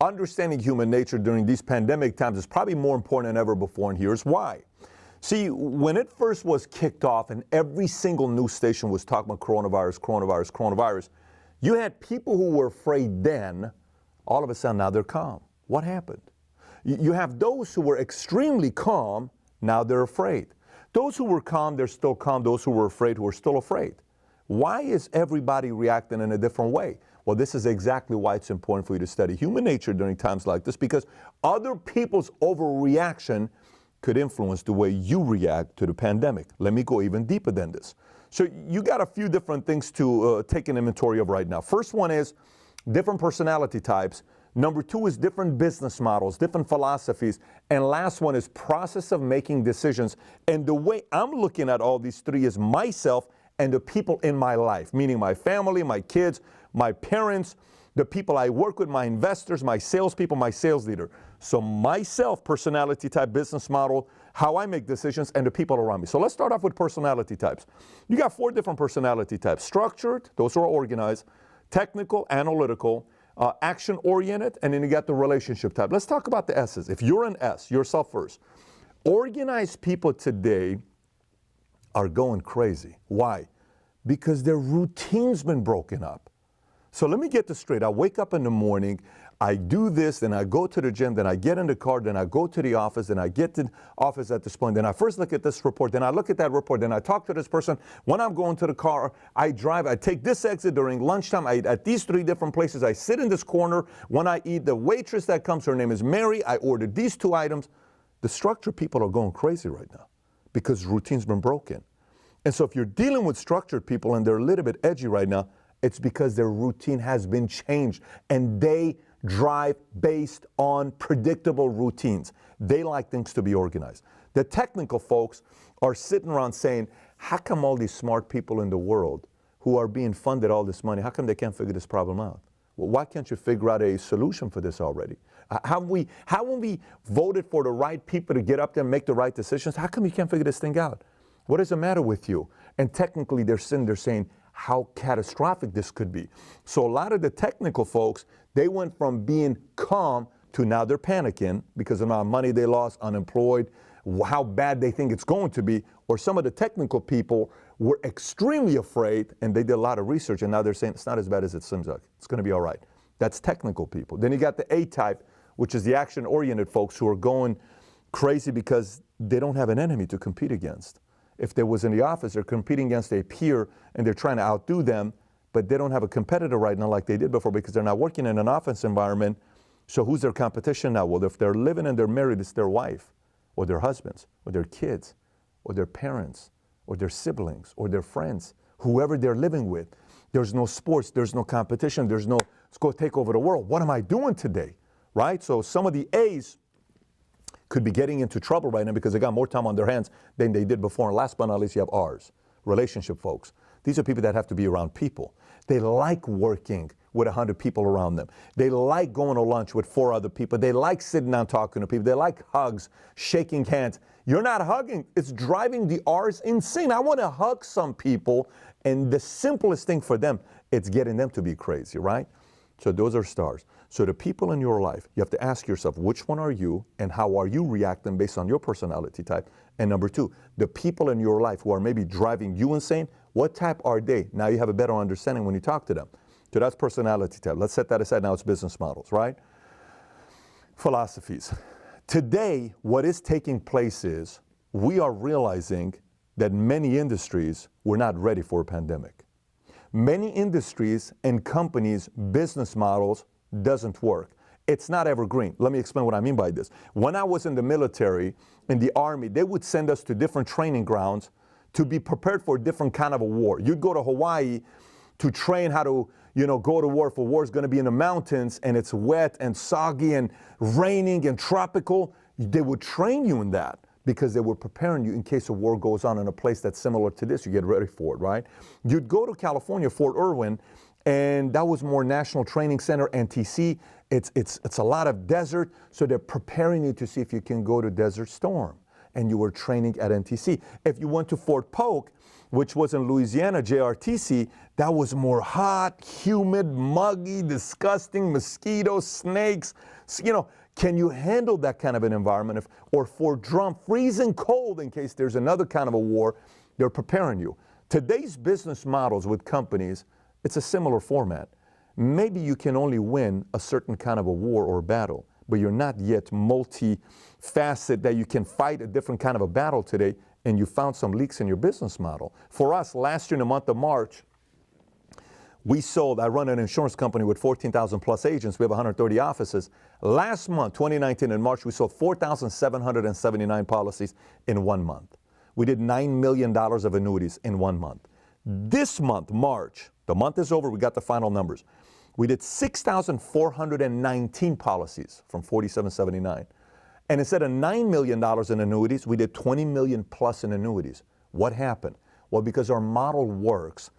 understanding human nature during these pandemic times is probably more important than ever before, and here's why. See, when it first was kicked off and every single news station was talking about coronavirus, coronavirus, coronavirus, you had people who were afraid then, all of a sudden now they're calm. What happened? You have those who were extremely calm, now they're afraid. Those who were calm, they're still calm. Those who were afraid, who are still afraid. Why is everybody reacting in a different way? Well, this is exactly why it's important for you to study human nature during times like this, because other people's overreaction could influence the way you react to the pandemic. Let me go even deeper than this. So you got a few different things to take an inventory of right now. First one is different personality types. Number two is different business models, different philosophies. And last one is process of making decisions. And the way I'm looking at all these three is myself and the people in my life, meaning my family, my kids, my parents, the people I work with, my investors, my salespeople, my sales leader. So myself, personality type, business model, how I make decisions, and the people around me. So let's start off with personality types. You got 4 different personality types. Structured, those who are organized, technical, analytical, action-oriented, and then you got the relationship type. Let's talk about the S's. If you're an S, yourself first. Organized people today are going crazy. Why? Because their routine's been broken up. So let me get this straight. I wake up in the morning, I do this, then I go to the gym, then I get in the car, then I go to the office, then I get to the office at this point, then I first look at this report, then I look at that report, then I talk to this person. When I'm going to the car, I drive, I take this exit during lunchtime, I eat at these 3 different places, I sit in this corner. When I eat, the waitress that comes, her name is Mary, I ordered these 2 items. The structured people are going crazy right now because routine's been broken. And so if you're dealing with structured people and they're a little bit edgy right now, it's because their routine has been changed and they drive based on predictable routines. They like things to be organized. The technical folks are sitting around saying, how come all these smart people in the world who are being funded all this money, how come they can't figure this problem out? Well, why can't you figure out a solution for this already? How when we voted for the right people to get up there and make the right decisions, how come you can't figure this thing out? What is the matter with you? And technically they're sitting there saying how catastrophic this could be. So a lot of the technical folks, they went from being calm to now they're panicking because of the amount of money they lost, unemployed, how bad they think it's going to be. Or some of the technical people were extremely afraid and they did a lot of research and now they're saying it's not as bad as it seems like. It's going to be all right. That's technical people. Then you got the A type, which is the action-oriented folks who are going crazy because they don't have an enemy to compete against. If they was in the office, they're competing against a peer and they're trying to outdo them, but they don't have a competitor right now like they did before because they're not working in an office environment. So who's their competition now? Well, if they're living and they're married, it's their wife or their husbands or their kids or their parents or their siblings or their friends, whoever they're living with. There's no sports, there's no competition, there's no, let's go take over the world. What am I doing today, right? So some of the A's could be getting into trouble right now because they got more time on their hands than they did before. And last but not least, you have R's, relationship folks. These are people that have to be around people. They like working with 100 people around them. They like going to lunch with 4 other people. They like sitting down talking to people. They like hugs, shaking hands. You're not hugging. It's driving the R's insane. I want to hug some people, and the simplest thing for them, it's getting them to be crazy, right? So those are stars. So the people in your life, you have to ask yourself, which one are you and how are you reacting based on your personality type? And number 2, the people in your life who are maybe driving you insane, what type are they? Now you have a better understanding when you talk to them. So that's personality type. Let's set that aside. Now it's business models, right? Philosophies. Today, what is taking place is we are realizing that many industries were not ready for a pandemic. Many industries and companies' business models doesn't work. It's not evergreen. Let me explain what I mean by this. When I was in the military, in the Army, they would send us to different training grounds to be prepared for a different kind of a war. You'd go to Hawaii to train how to, go to war. If a war is going to be in the mountains and it's wet and soggy and raining and tropical, they would train you in that because they were preparing you in case a war goes on in a place that's similar to this. You get ready for it, right? You'd go to California, Fort Irwin, and that was more National Training Center, NTC. It's a lot of desert, so they're preparing you to see if you can go to Desert Storm. and you were training at NTC. If you went to Fort Polk, which was in Louisiana, JRTC, that was more hot, humid, muggy, disgusting, mosquitoes, snakes. You know, can you handle that kind of an environment? Or Fort Drum, freezing cold in case there's another kind of a war, they're preparing you. Today's business models with companies, it's a similar format. Maybe you can only win a certain kind of a war or battle, but you're not yet multi-faceted that you can fight a different kind of a battle today, and you found some leaks in your business model. For us, last year in the month of March, we sold, I run an insurance company with 14,000 plus agents. We have 130 offices. Last month, 2019 in March, we sold 4,779 policies in 1 month. We did $9 million of annuities in 1 month. This month, March, the month is over, we got the final numbers. We did 6,419 policies from 4,779. And instead of $9 million in annuities, we did 20 million plus in annuities. What happened? Well, because our model works,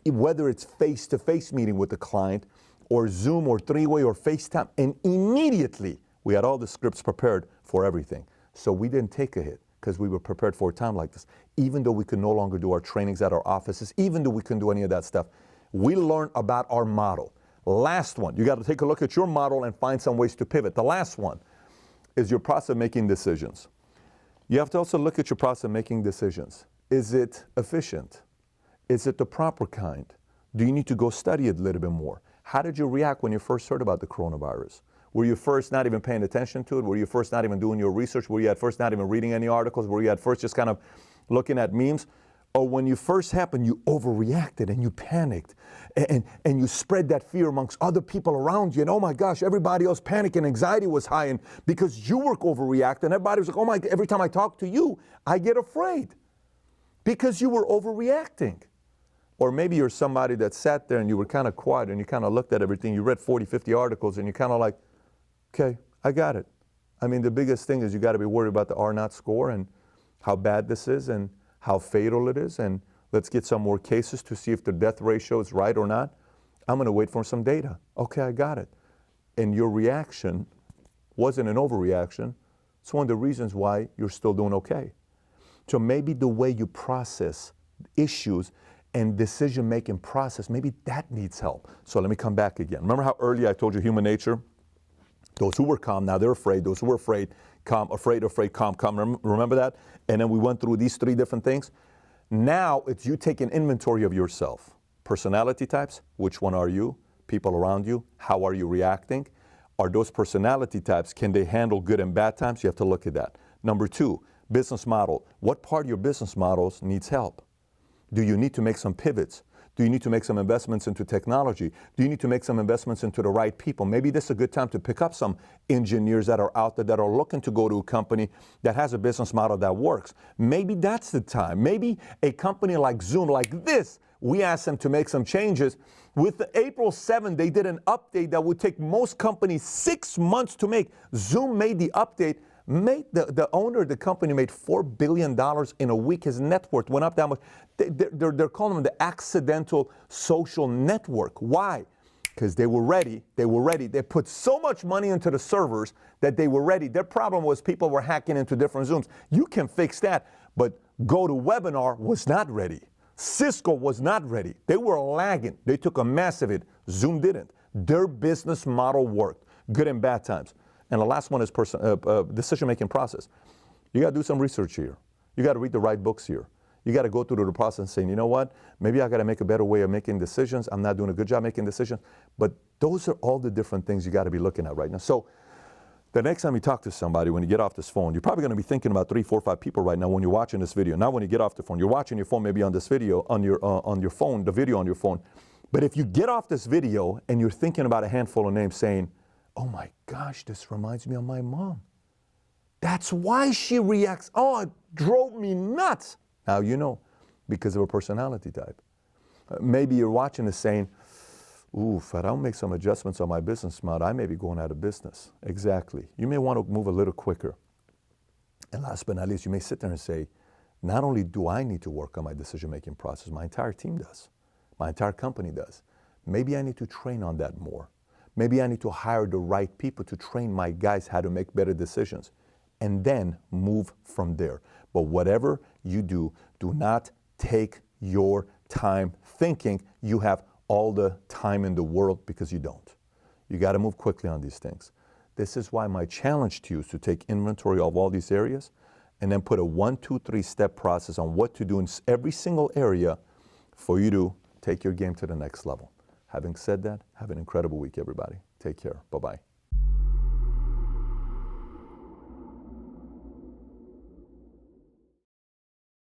whether it's face-to-face meeting with the client or Zoom or three-way or FaceTime, and immediately we had all the scripts prepared for everything. So we didn't take a hit because we were prepared for a time like this. Even though we could no longer do our trainings at our offices, even though we couldn't do any of that stuff, we learned about our model. Last one, you got to take a look at your model and find some ways to pivot. The last one is your process of making decisions. You have to also look at your process of making decisions. Is it efficient? Is it the proper kind? Do you need to go study it a little bit more? How did you react when you first heard about the coronavirus? Were you first not even paying attention to it? Were you first not even doing your research? Were you at first not even reading any articles? Were you at first just kind of looking at memes? Or when you first happened, you overreacted and you panicked and you spread that fear amongst other people around you. And oh my gosh, everybody else panicked and anxiety was high. And because you were overreacting, everybody was like, oh my, every time I talk to you, I get afraid because you were overreacting. Or maybe you're somebody that sat there and you were kind of quiet and you kind of looked at everything. You read 40, 50 articles and you kind of like, okay, I got it. I mean, the biggest thing is you got to be worried about the R0 score and how bad this is and how fatal it is, and let's get some more cases to see if the death ratio is right or not. I'm going to wait for some data. Okay, I got it. And your reaction wasn't an overreaction. It's one of the reasons why you're still doing okay. So maybe the way you process issues and decision-making process, maybe that needs help. So let me come back again. Remember how earlier I told you human nature? Those who were calm, now they're afraid. Those who were afraid, calm, afraid, calm, calm. Remember that? And then we went through these 3 different things. Now it's you taking inventory of yourself. Personality types, which one are you? People around you, how are you reacting? Are those personality types, can they handle good and bad times? You have to look at that. Number 2, business model. What part of your business models needs help? Do you need to make some pivots? Do you need to make some investments into technology? Do you need to make some investments into the right people? Maybe this is a good time to pick up some engineers that are out there that are looking to go to a company that has a business model that works. Maybe that's the time. Maybe a company like Zoom, like this, we asked them to make some changes. With the April 7th, they did an update that would take most companies 6 months to make. Zoom made the update. The owner of the company made $4 billion in a week. His net worth went up that much. They're calling them the accidental social network. Why? Because they were ready. They were ready. They put so much money into the servers that they were ready. Their problem was people were hacking into different Zooms. You can fix that, but GoToWebinar was not ready. Cisco was not ready. They were lagging. They took a massive hit. Zoom didn't. Their business model worked, good and bad times. And the last one is decision-making process. You got to do some research here. You got to read the right books here. You got to go through the process and say, you know what? Maybe I got to make a better way of making decisions. I'm not doing a good job making decisions. But those are all the different things you got to be looking at right now. So the next time you talk to somebody, when you get off this phone, you're probably going to be thinking about 3, 4, 5 people right now when you're watching this video. Not when you get off the phone. You're watching your phone, maybe on this video, on your phone, the video on your phone. But if you get off this video and you're thinking about a handful of names saying, oh my gosh, this reminds me of my mom. That's why she reacts. Oh, it drove me nuts. Now you know, because of her personality type. Maybe you're watching this saying, ooh, if I don't make some adjustments on my business model, I may be going out of business. Exactly. You may want to move a little quicker. And last but not least, you may sit there and say, not only do I need to work on my decision-making process, my entire team does. My entire company does. Maybe I need to train on that more. Maybe I need to hire the right people to train my guys how to make better decisions. and then move from there. But whatever you do, do not take your time thinking you have all the time in the world, because you don't. You got to move quickly on these things. This is why my challenge to you is to take inventory of all these areas and then put a 1, 2, 3 step process on what to do in every single area for you to take your game to the next level. Having said that, have an incredible week, everybody. Take care. Bye-bye.